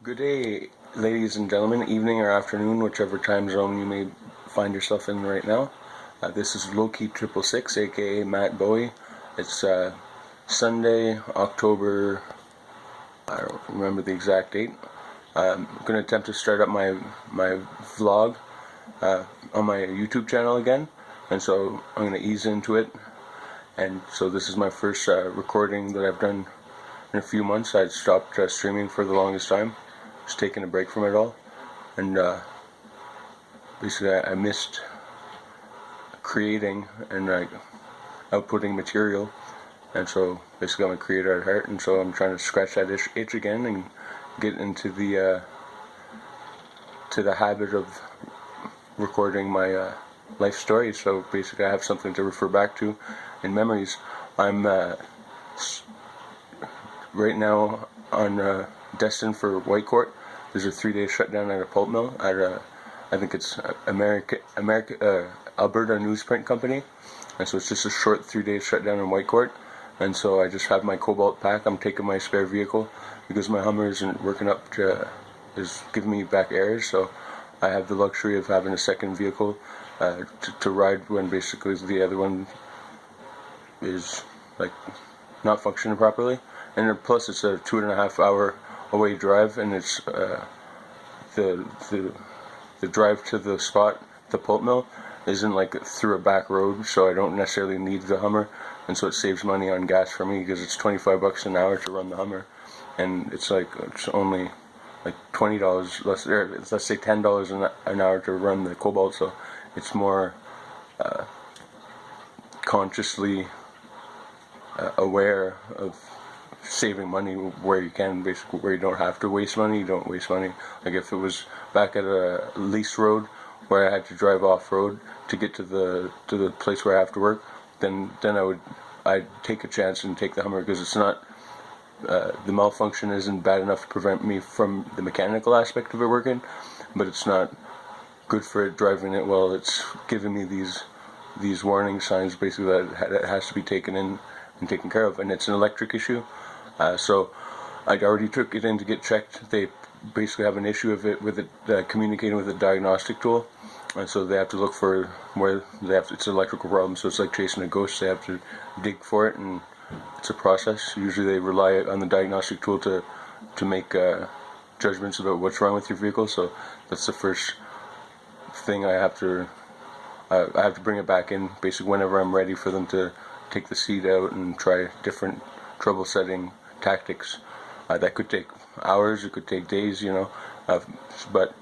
Good day, ladies and gentlemen, evening or afternoon, whichever time zone you may find yourself in right now. This is Loki 666, aka Matt Bowie. It's Sunday, October, I don't remember the exact date. I'm going to attempt to start up my vlog on my YouTube channel again, and so I'm going to ease into it. And so this is my first recording that I've done in a few months. I'd stopped streaming for the longest time, just taking a break from it all, and basically I missed creating and outputting material, and so basically I'm a creator at heart, and so I'm trying to scratch that itch again and get into the to the habit of recording my life story. So basically I have something to refer back to in memories. I'm right now on destined for White Court. There's a 3-day shutdown at a pulp mill at I think it's Alberta Newsprint Company, and so it's just a short 3-day shutdown in White Court. And so I just have my cobalt pack. I'm taking my spare vehicle because my Hummer isn't working up to is giving me back airs, so I have the luxury of having a second vehicle to ride when basically the other one is like not functioning properly. And plus it's a 2.5 hour away drive, and it's the drive to the spot, the pulp mill, isn't like through a back road, so I don't necessarily need the Hummer, and so it saves money on gas for me because it's $25 an hour to run the Hummer, and it's only like $20 less, or let's say $10 an hour to run the cobalt, so it's more consciously aware of saving money where you can, basically where you don't have to waste money. You don't waste money. Like if it was back at a lease road where I had to drive off road to get to the place where I have to work, then I'd take a chance and take the Hummer, because it's not the malfunction isn't bad enough to prevent me from the mechanical aspect of it working, but it's not good for it driving it well. It's giving me these warning signs basically that it has to be taken in and taken care of, and it's an electric issue. So I already took it in to get checked. They basically have an issue with it communicating with a diagnostic tool, and so they have to look for where it's an electrical problem. So it's like chasing a ghost. They have to dig for it, and it's a process. Usually they rely on the diagnostic tool to make judgments about what's wrong with your vehicle. So that's the first thing I have to bring it back in basically whenever I'm ready for them to take the seat out and try different trouble setting tactics. That could take hours, it could take days, but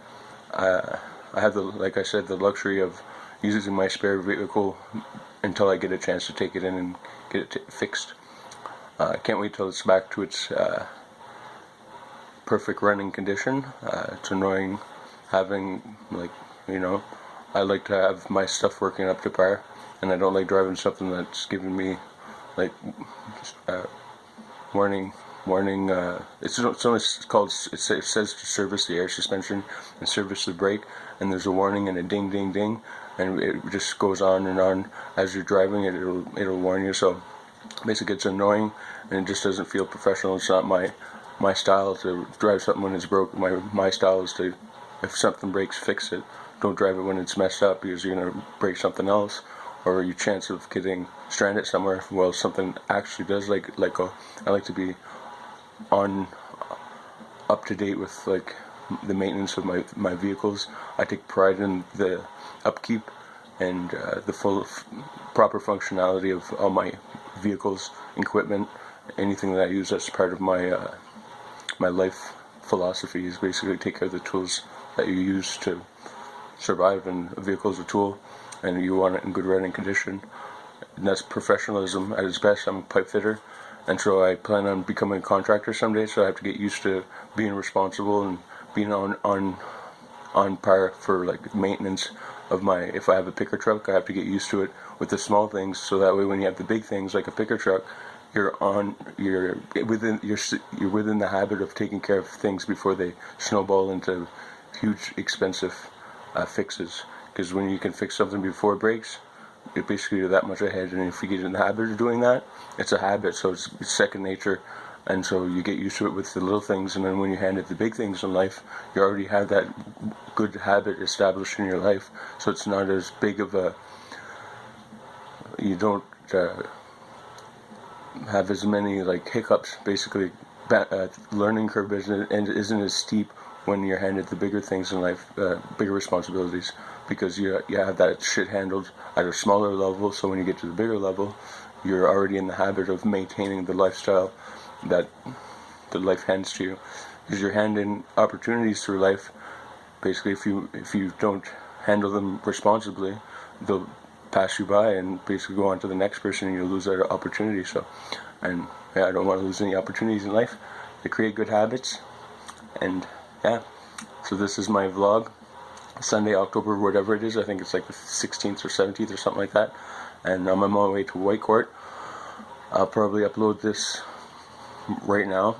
I have like I said, the luxury of using my spare vehicle until I get a chance to take it in and get it fixed. I can't wait till it's back to its perfect running condition. It's annoying having, I like to have my stuff working up to par, and I don't like driving something that's giving me like warning. It's called. It says to service the air suspension and service the brake, and there's a warning and a ding, ding, ding, and it just goes on and on as you're driving. It'll warn you. So basically, it's annoying, and it just doesn't feel professional. It's not my style to drive something when it's broke. My style is to, if something breaks, fix it. Don't drive it when it's messed up, because you're gonna break something else, or your chance of getting stranded somewhere while something actually does let go. I like to be up to date with like the maintenance of my vehicles. I take pride in the upkeep and the proper functionality of all my vehicles, equipment, anything that I use. That's part of my my life philosophy, is basically take care of the tools that you use to survive, and a vehicle is a tool, and you want it in good running condition. And that's professionalism at its best. I'm a pipe fitter, and so I plan on becoming a contractor someday, so I have to get used to being responsible and being on par for like maintenance of my, if I have a picker truck, I have to get used to it with the small things, so that way when you have the big things like a picker truck, you're within the habit of taking care of things before they snowball into huge expensive fixes. Because when you can fix something before it breaks, basically you're that much ahead, and if you get in the habit of doing that, it's a habit, so it's second nature. and so you get used to it with the little things, and then when you hand it the big things in life, you already have that good habit established in your life, so it's not as big of a, you don't have as many like hiccups, basically. Learning curve isn't as steep when you're handed the bigger things in life, bigger responsibilities, because you have that shit handled at a smaller level, so when you get to the bigger level, you're already in the habit of maintaining the lifestyle that life hands to you, because you're handing opportunities through life. Basically, if you don't handle them responsibly, they'll pass you by and basically go on to the next person, and you'll lose that opportunity. So, and yeah, I don't want to lose any opportunities in life to create good habits. And yeah, so this is my vlog, Sunday, October, whatever it is. I think it's like the 16th or 17th or something like that. And I'm on my way to Whitecourt. I'll probably upload this right now,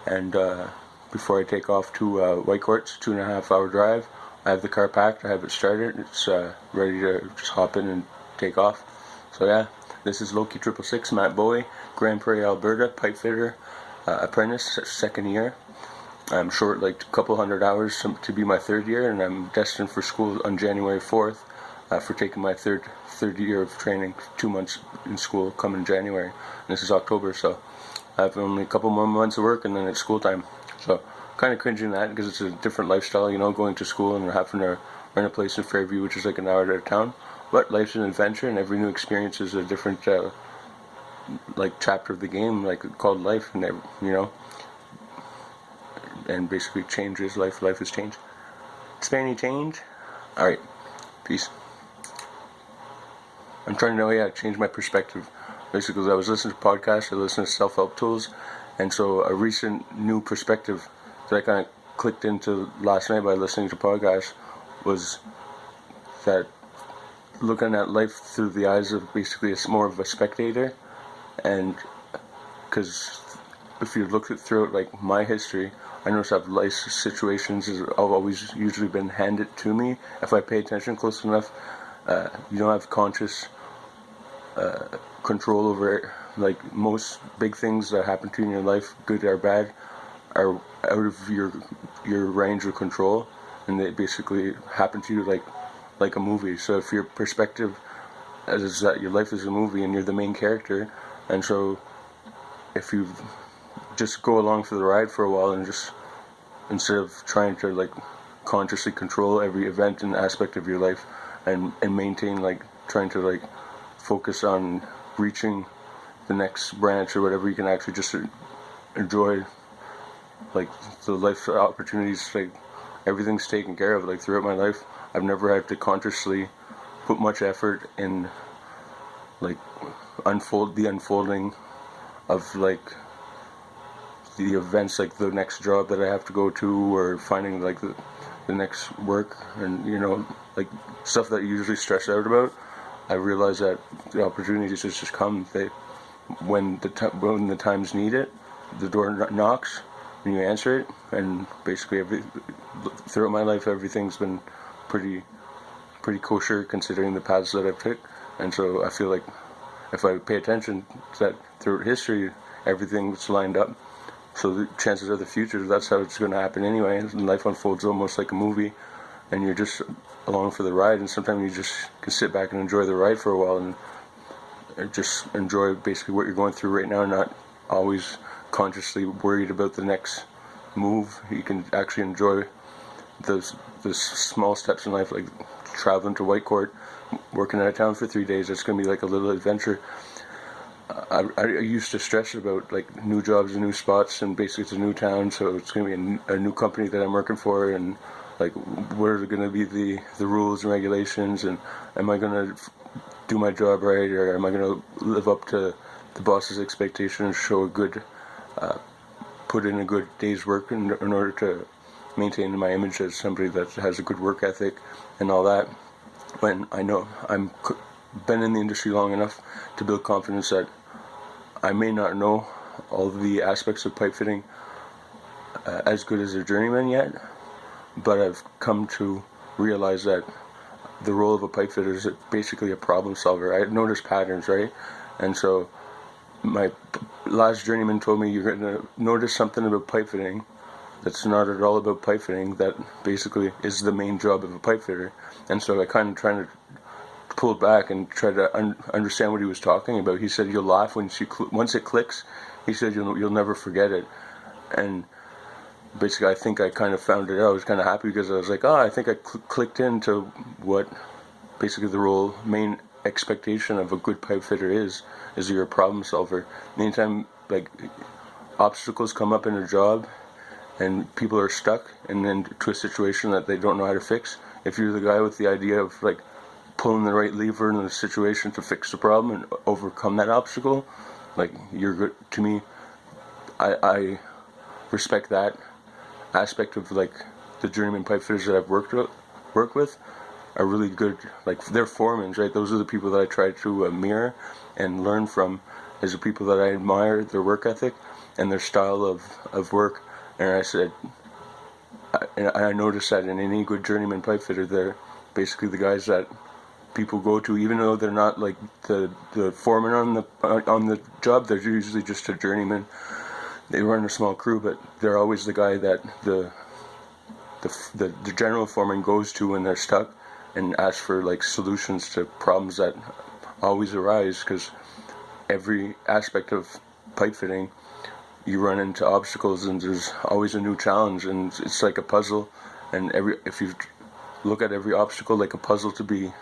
and before I take off to Whitecourt. It's a 2.5 hour drive. I have the car packed, I have it started, it's ready to just hop in and take off. So yeah, this is Loki 666, Matt Bowie, Grand Prairie, Alberta, pipe fitter, apprentice, second year. I'm short like a couple hundred hours to be my third year, and I'm destined for school on January 4th for taking my third year of training, 2 months in school coming January. And this is October, so I have only a couple more months of work and then it's school time. So kind of cringing that, because it's a different lifestyle, you know, going to school and having to rent a place in Fairview, which is like an hour out of town. But life's an adventure, and every new experience is a different like chapter of the game, like called life, and you know, and basically change is life. Life is change. Spanny change. All right, peace. I'm trying to change my perspective. Basically, I was listening to podcasts, I listened to self-help tools, and so a recent new perspective that I kind of clicked into last night by listening to podcasts was that looking at life through the eyes of basically more of a spectator. And because if you look through it, like my history, I notice I've life situations have always usually been handed to me. If I pay attention close enough, you don't have conscious control over it. Like most big things that happen to you in your life, good or bad, are out of your range of control, and they basically happen to you like a movie. So if your perspective is that your life is a movie and you're the main character, and so if you just go along for the ride for a while and just, instead of trying to like consciously control every event and aspect of your life, and maintain, like trying to like focus on reaching the next branch or whatever, you can actually just enjoy like the life opportunities. Like everything's taken care of. Like throughout my life, I've never had to consciously put much effort in like the unfolding of like the events, like the next job that I have to go to, or finding like the next work, and you know, like stuff that you usually stress out about. I realize that the opportunities just come. When the times need it, the door knocks and you answer it. And basically throughout my life, everything's been pretty kosher considering the paths that I've took. And so I feel like if I pay attention to that throughout history, everything's lined up. So the chances are the future, that's how it's going to happen anyway. And life unfolds almost like a movie, and you're just along for the ride. And sometimes you just can sit back and enjoy the ride for a while, and just enjoy basically what you're going through right now, not always consciously worried about the next move. You can actually enjoy those small steps in life, like traveling to Whitecourt, working out of town for 3 days. It's going to be like a little adventure. I used to stress about like new jobs and new spots, and basically it's a new town, so it's going to be a new company that I'm working for, and like what are going to be the rules and regulations, and am I going to do my job right, or am I going to live up to the boss's expectations, show a good put in a good day's work in order to maintain my image as somebody that has a good work ethic and all that. When I know I'm been in the industry long enough to build confidence that I may not know all the aspects of pipe fitting as good as a journeyman yet, but I've come to realize that the role of a pipe fitter is basically a problem solver. I notice patterns, right? And so my last journeyman told me, you're going to notice something about pipe fitting that's not at all about pipe fitting, that basically is the main job of a pipe fitter. And so I kind of trying to pull back and try to understand what he was talking about. He said you'll laugh once it clicks. He said you'll never forget it. And basically I think I kind of found it out. I was kind of happy because I was like, I think I clicked into what basically the main expectation of a good pipe fitter is you're a problem solver. Anytime like obstacles come up in a job and people are stuck and then to a situation that they don't know how to fix, if you're the guy with the idea of like pulling the right lever in the situation to fix the problem and overcome that obstacle, like you're good. To me, I respect that aspect of like the journeyman pipe fitters that I've worked with are really good. Like they're foremen, right? Those are the people that I try to mirror and learn from, as the people that I admire their work ethic and their style of work. And I said, I noticed that in any good journeyman pipe fitter, they're basically the guys that people go to, even though they're not like the foreman on the job. They're usually just a journeyman. They run a small crew, but they're always the guy that the general foreman goes to when they're stuck and asks for like solutions to problems that always arise, because every aspect of pipe fitting you run into obstacles and there's always a new challenge, and it's like a puzzle. And if you look at every obstacle like a puzzle to be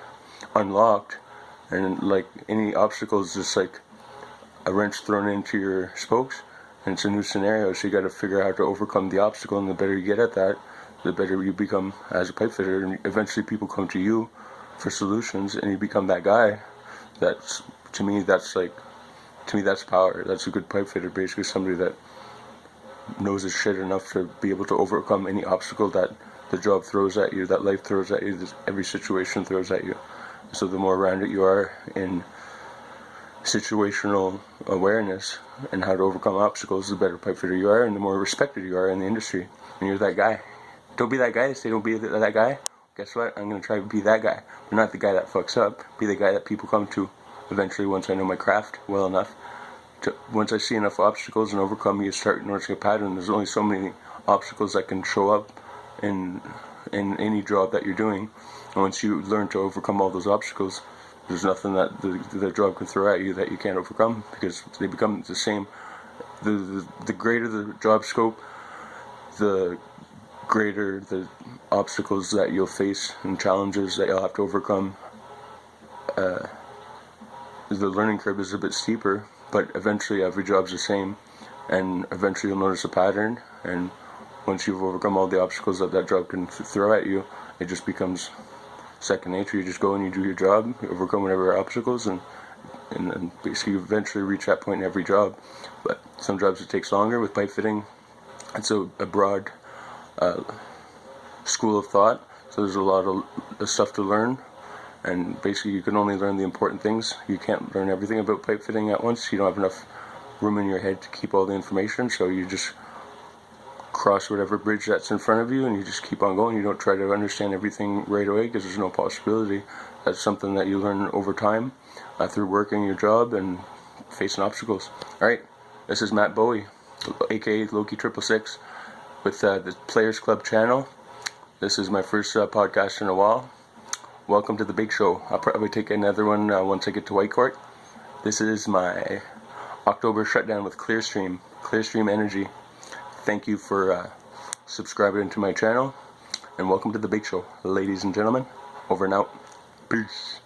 unlocked, and like any obstacle is just like a wrench thrown into your spokes, and it's a new scenario, so you got to figure out how to overcome the obstacle. And the better you get at that, the better you become as a pipe fitter, and eventually people come to you for solutions and you become that guy. That's to me that's power. That's a good pipe fitter, basically somebody that knows his shit enough to be able to overcome any obstacle that the job throws at you, that life throws at you, that every situation throws at you. So the more rounded you are in situational awareness and how to overcome obstacles, the better pipe fitter you are, and the more respected you are in the industry. And you're that guy. Don't be that guy. Say don't be that guy. Guess what? I'm going to try to be that guy. But not the guy that fucks up. Be the guy that people come to eventually once I know my craft well enough. Once I see enough obstacles and overcome, you start noticing a pattern. There's only so many obstacles that can show up in any job that you're doing. And once you learn to overcome all those obstacles, there's nothing that the job can throw at you that you can't overcome, because they become the same. The greater the job scope, the greater the obstacles that you'll face and challenges that you'll have to overcome. The learning curve is a bit steeper, but eventually every job's the same, and eventually you'll notice a pattern. And once you've overcome all the obstacles that job can throw at you, it just becomes second nature. You just go and you do your job, you overcome whatever obstacles, and basically you eventually reach that point in every job. But some jobs it takes longer. With pipe fitting, it's a broad school of thought, so there's a lot of stuff to learn, and basically you can only learn the important things. You can't learn everything about pipe fitting at once. You don't have enough room in your head to keep all the information, so you just cross whatever bridge that's in front of you and you just keep on going. You don't try to understand everything right away, because there's no possibility. That's something that you learn over time through working your job and facing obstacles. Alright, this is Matt Bowie, aka Loki 666, with the Players Club channel. This is my first podcast in a while. Welcome to the big show. I'll probably take another one once I get to Whitecourt. This is my October shutdown with Clearstream Energy. Thank you for subscribing to my channel, and welcome to the big show, ladies and gentlemen. Over and out. Peace.